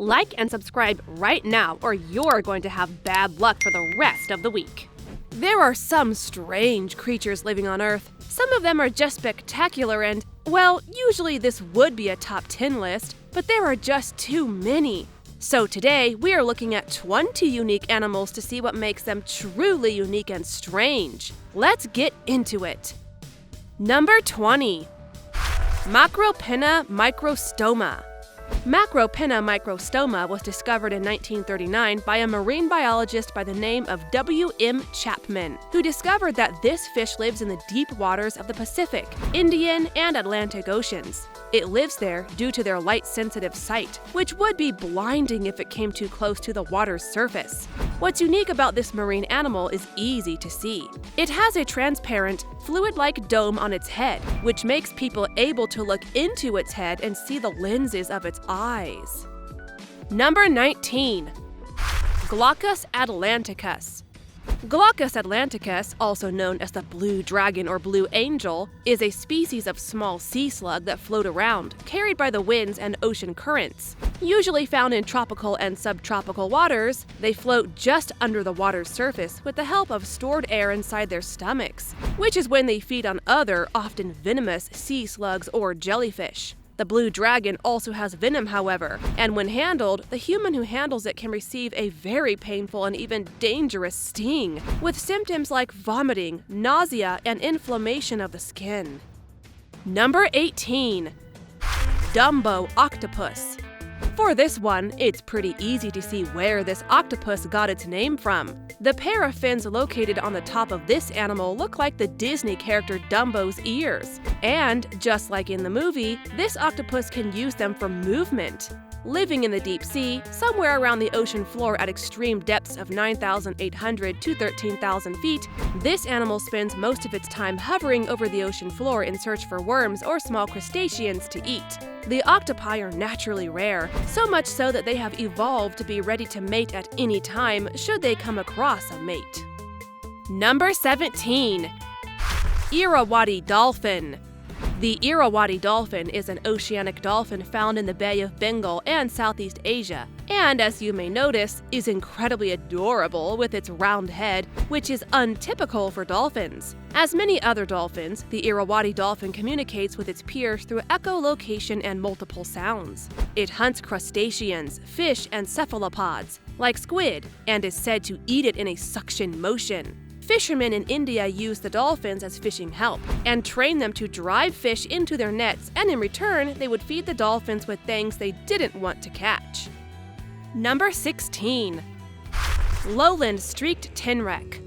Like and subscribe right now or you're going to have bad luck for the rest of the week. There are some strange creatures living on Earth. Some of them are just spectacular and, well, usually this would be a top 10 list, but there are just too many. So today, we are looking at 20 unique animals to see what makes them truly unique and strange. Let's get into it. Number 20. Macropinna Microstoma. Macropinna Microstoma was discovered in 1939 by a marine biologist by the name of W.M. Chapman, who discovered that this fish lives in the deep waters of the Pacific, Indian, and Atlantic Oceans. It lives there due to their light-sensitive sight, which would be blinding if it came too close to the water's surface. What's unique about this marine animal is easy to see. It has a transparent, fluid-like dome on its head, which makes people able to look into its head and see the lenses of its eyes. Number 19. Glaucus atlanticus. Glaucus atlanticus, also known as the blue dragon or blue angel, is a species of small sea slug that float around, carried by the winds and ocean currents. Usually found in tropical and subtropical waters, they float just under the water's surface with the help of stored air inside their stomachs, which is when they feed on other, often venomous, sea slugs or jellyfish. The blue dragon also has venom, however, and when handled, the human who handles it can receive a very painful and even dangerous sting, with symptoms like vomiting, nausea, and inflammation of the skin. Number 18. Dumbo octopus. For this one, it's pretty easy to see where this octopus got its name from. The pair of fins located on the top of this animal look like the Disney character Dumbo's ears. And, just like in the movie, this octopus can use them for movement. Living in the deep sea, somewhere around the ocean floor at extreme depths of 9,800 to 13,000 feet, this animal spends most of its time hovering over the ocean floor in search for worms or small crustaceans to eat. The octopi are naturally rare, so much so that they have evolved to be ready to mate at any time should they come across a mate. Number 17. Irrawaddy dolphin. The Irrawaddy dolphin is an oceanic dolphin found in the Bay of Bengal and Southeast Asia, and as you may notice, is incredibly adorable with its round head, which is untypical for dolphins. As many other dolphins, the Irrawaddy dolphin communicates with its peers through echolocation and multiple sounds. It hunts crustaceans, fish, and cephalopods, like squid, and is said to eat it in a suction motion. Fishermen in India use the dolphins as fishing help and train them to drive fish into their nets, and in return, they would feed the dolphins with things they didn't want to catch. Number 16. Lowland streaked tenrec.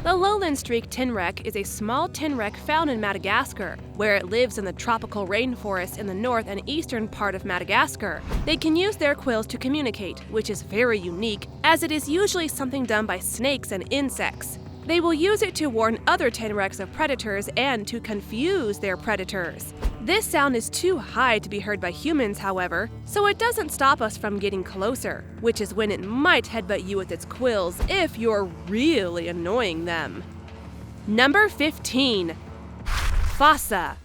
The lowland streaked tenrec is a small tenrec found in Madagascar, where it lives in the tropical rainforests in the north and eastern part of Madagascar. They can use their quills to communicate, which is very unique, as it is usually something done by snakes and insects. They will use it to warn other tenrecs of predators and to confuse their predators. This sound is too high to be heard by humans, however, so it doesn't stop us from getting closer, which is when it might headbutt you with its quills if you're really annoying them. Number 15. Fossa.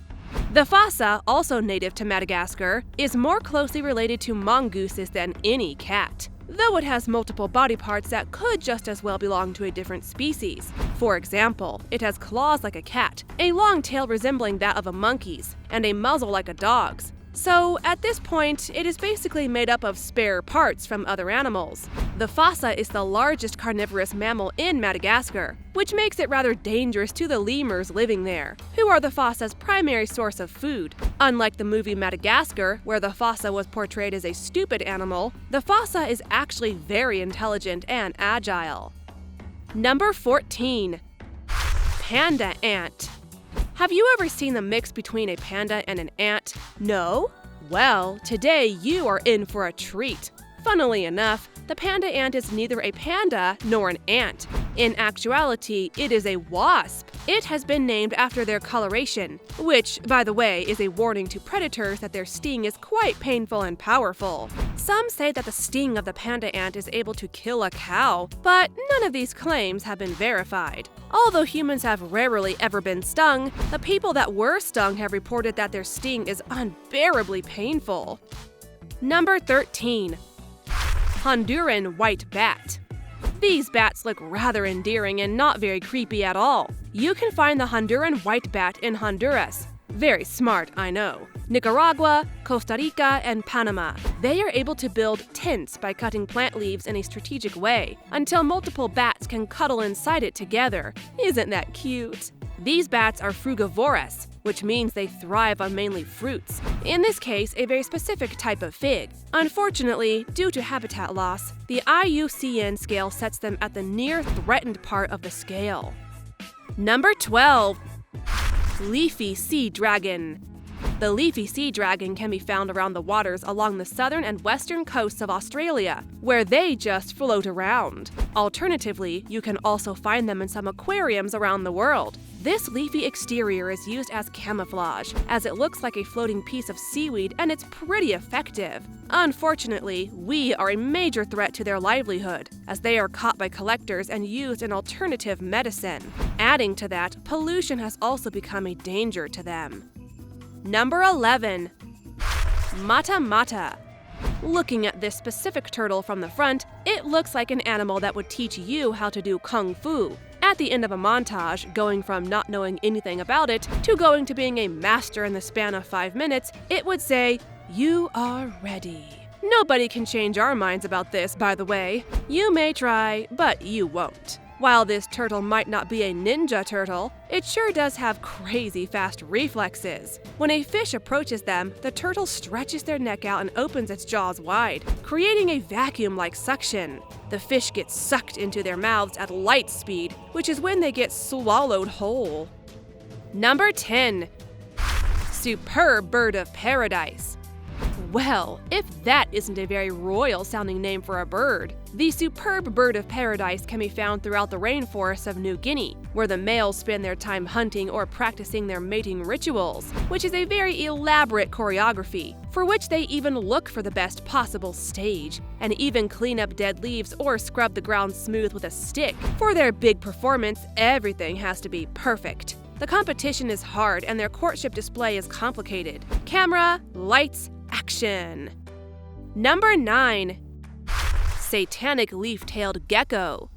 The fossa, also native to Madagascar, is more closely related to mongooses than any cat, though it has multiple body parts that could just as well belong to a different species. For example, it has claws like a cat, a long tail resembling that of a monkey's, and a muzzle like a dog's. So, at this point, it is basically made up of spare parts from other animals. The fossa is the largest carnivorous mammal in Madagascar, which makes it rather dangerous to the lemurs living there, who are the fossa's primary source of food. Unlike the movie Madagascar, where the fossa was portrayed as a stupid animal, the fossa is actually very intelligent and agile. Number 14. Panda ant. Have you ever seen the mix between a panda and an ant? No? Well, today you are in for a treat. Funnily enough, the panda ant is neither a panda nor an ant. In actuality, it is a wasp. It has been named after their coloration, which, by the way, is a warning to predators that their sting is quite painful and powerful. Some say that the sting of the panda ant is able to kill a cow, but none of these claims have been verified. Although humans have rarely ever been stung, the people that were stung have reported that their sting is unbearably painful. Number 13. Honduran white bat. These bats look rather endearing and not very creepy at all. You can find the Honduran white bat in Honduras. Very smart, I know. Nicaragua, Costa Rica, and Panama. They are able to build tents by cutting plant leaves in a strategic way until multiple bats can cuddle inside it together. Isn't that cute? These bats are frugivorous, which means they thrive on mainly fruits. In this case, a very specific type of fig. Unfortunately, due to habitat loss, the IUCN scale sets them at the near threatened part of the scale. Number 12. Leafy sea dragon. The leafy sea dragon can be found around the waters along the southern and western coasts of Australia, where they just float around. Alternatively, you can also find them in some aquariums around the world. This leafy exterior is used as camouflage, as it looks like a floating piece of seaweed and it's pretty effective. Unfortunately, we are a major threat to their livelihood, as they are caught by collectors and used in alternative medicine. Adding to that, pollution has also become a danger to them. Number 11. Mata mata. Looking at this specific turtle from the front, it looks like an animal that would teach you how to do kung fu. At the end of a montage, going from not knowing anything about it to going to being a master in the span of 5 minutes, it would say, "You are ready." Nobody can change our minds about this, by the way. You may try, but you won't. While this turtle might not be a ninja turtle, it sure does have crazy fast reflexes. When a fish approaches them, the turtle stretches their neck out and opens its jaws wide, creating a vacuum-like suction. The fish gets sucked into their mouths at light speed, which is when they get swallowed whole. Number 10. Superb bird of paradise. Well, if that isn't a very royal-sounding name for a bird. The superb bird of paradise can be found throughout the rainforests of New Guinea, where the males spend their time hunting or practicing their mating rituals, which is a very elaborate choreography, for which they even look for the best possible stage, and even clean up dead leaves or scrub the ground smooth with a stick. For their big performance, everything has to be perfect. The competition is hard and their courtship display is complicated. Camera, lights, action! Number 9. Satanic leaf-tailed gecko.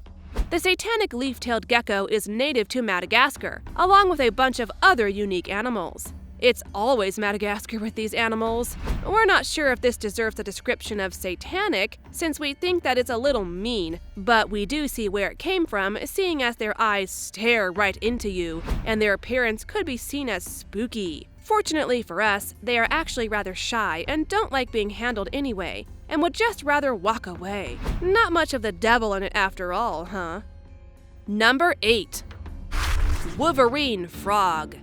The satanic leaf-tailed gecko is native to Madagascar, along with a bunch of other unique animals. It's always Madagascar with these animals. We're not sure if this deserves the description of satanic, since we think that it's a little mean, but we do see where it came from, seeing as their eyes stare right into you, and their appearance could be seen as spooky. Fortunately for us, they are actually rather shy and don't like being handled anyway, and would just rather walk away. Not much of the devil in it after all, huh? Number 8. Wolverine frog.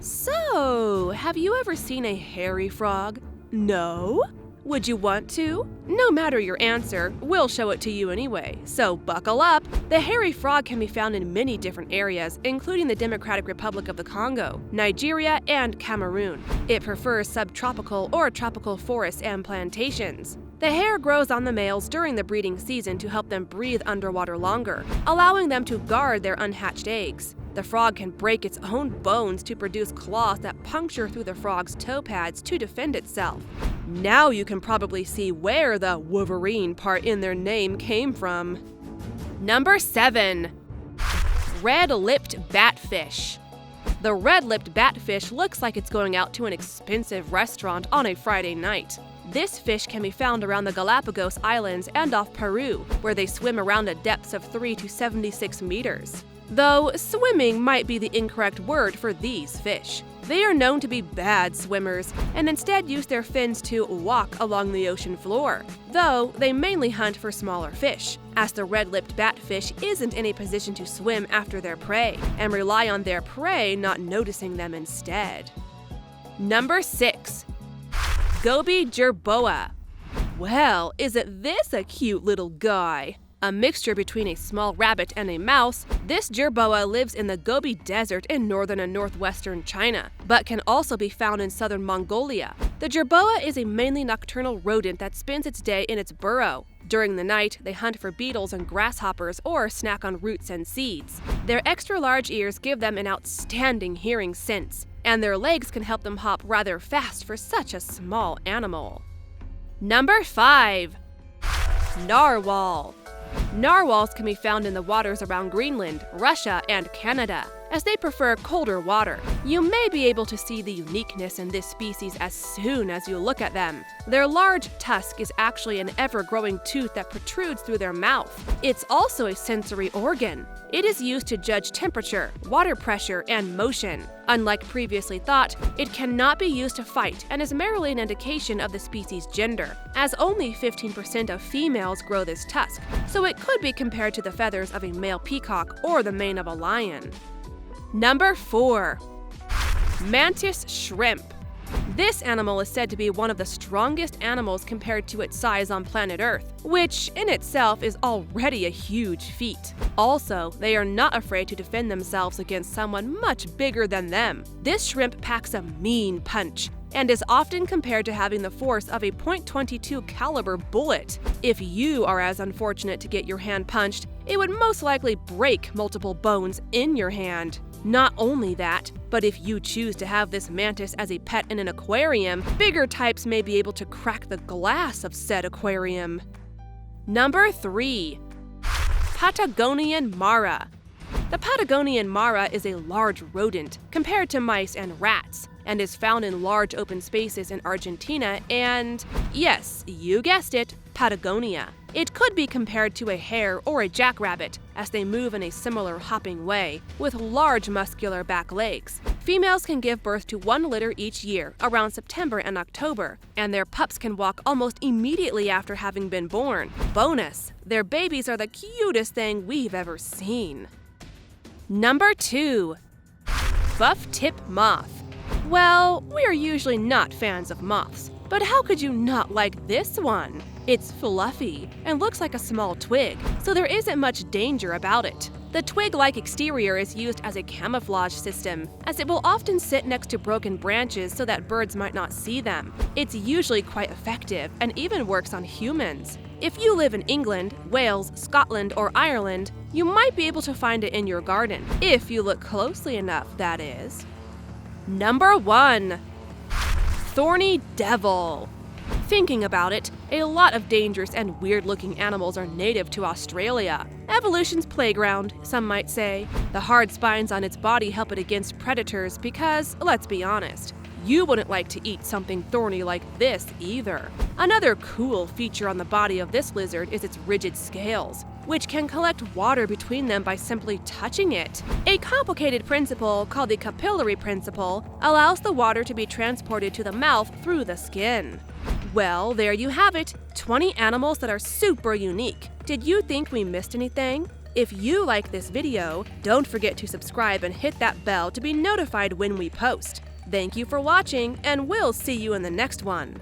So, have you ever seen a hairy frog? No? Would you want to? No matter your answer, we'll show it to you anyway, so buckle up! The hairy frog can be found in many different areas, including the Democratic Republic of the Congo, Nigeria, and Cameroon. It prefers subtropical or tropical forests and plantations. The hair grows on the males during the breeding season to help them breathe underwater longer, allowing them to guard their unhatched eggs. The frog can break its own bones to produce claws that puncture through the frog's toe pads to defend itself. Now you can probably see where the Wolverine part in their name came from. Number 7. Red-lipped batfish. The red-lipped batfish looks like it's going out to an expensive restaurant on a Friday night. This fish can be found around the Galapagos Islands and off Peru, where they swim around at depths of 3 to 76 meters. Though swimming might be the incorrect word for these fish. They are known to be bad swimmers and instead use their fins to walk along the ocean floor, though they mainly hunt for smaller fish, as the red-lipped batfish isn't in a position to swim after their prey and rely on their prey not noticing them instead. Number 6. Gobi jerboa. Well, isn't this a cute little guy? A mixture between a small rabbit and a mouse, this jerboa lives in the Gobi Desert in northern and northwestern China, but can also be found in southern Mongolia. The jerboa is a mainly nocturnal rodent that spends its day in its burrow. During the night, they hunt for beetles and grasshoppers or snack on roots and seeds. Their extra-large ears give them an outstanding hearing sense, and their legs can help them hop rather fast for such a small animal. Number 5. Narwhal. Narwhals can be found in the waters around Greenland, Russia, and Canada, as they prefer colder water. You may be able to see the uniqueness in this species as soon as you look at them. Their large tusk is actually an ever-growing tooth that protrudes through their mouth. It's also a sensory organ. It is used to judge temperature, water pressure, and motion. Unlike previously thought, it cannot be used to fight and is merely an indication of the species' gender, as only 15% of females grow this tusk, so it could be compared to the feathers of a male peacock or the mane of a lion. Number 4. Mantis shrimp. This animal is said to be one of the strongest animals compared to its size on planet Earth, which in itself is already a huge feat. Also, they are not afraid to defend themselves against someone much bigger than them. This shrimp packs a mean punch and is often compared to having the force of a .22 caliber bullet. If you are as unfortunate to get your hand punched, it would most likely break multiple bones in your hand. Not only that, but if you choose to have this mantis as a pet in an aquarium, bigger types may be able to crack the glass of said aquarium. Number 3. Patagonian Mara. The Patagonian Mara is a large rodent compared to mice and rats, and is found in large open spaces in Argentina and, yes, you guessed it, Patagonia. It could be compared to a hare or a jackrabbit, as they move in a similar hopping way, with large muscular back legs. Females can give birth to 1 litter each year, around September and October, and their pups can walk almost immediately after having been born. Bonus, their babies are the cutest thing we've ever seen. Number 2. Buff-tip moth. Well, we're usually not fans of moths, but how could you not like this one? It's fluffy and looks like a small twig, so there isn't much danger about it. The twig-like exterior is used as a camouflage system, as it will often sit next to broken branches so that birds might not see them. It's usually quite effective and even works on humans. If you live in England, Wales, Scotland, or Ireland, you might be able to find it in your garden, if you look closely enough, that is. Number 1. Thorny devil. Thinking about it, a lot of dangerous and weird-looking animals are native to Australia. Evolution's playground, some might say. The hard spines on its body help it against predators because, let's be honest, you wouldn't like to eat something thorny like this either. Another cool feature on the body of this lizard is its rigid scales, which can collect water between them by simply touching it. A complicated principle called the capillary principle allows the water to be transported to the mouth through the skin. Well, there you have it, 20 animals that are super unique. Did you think we missed anything? If you like this video, don't forget to subscribe and hit that bell to be notified when we post. Thank you for watching, and we'll see you in the next one.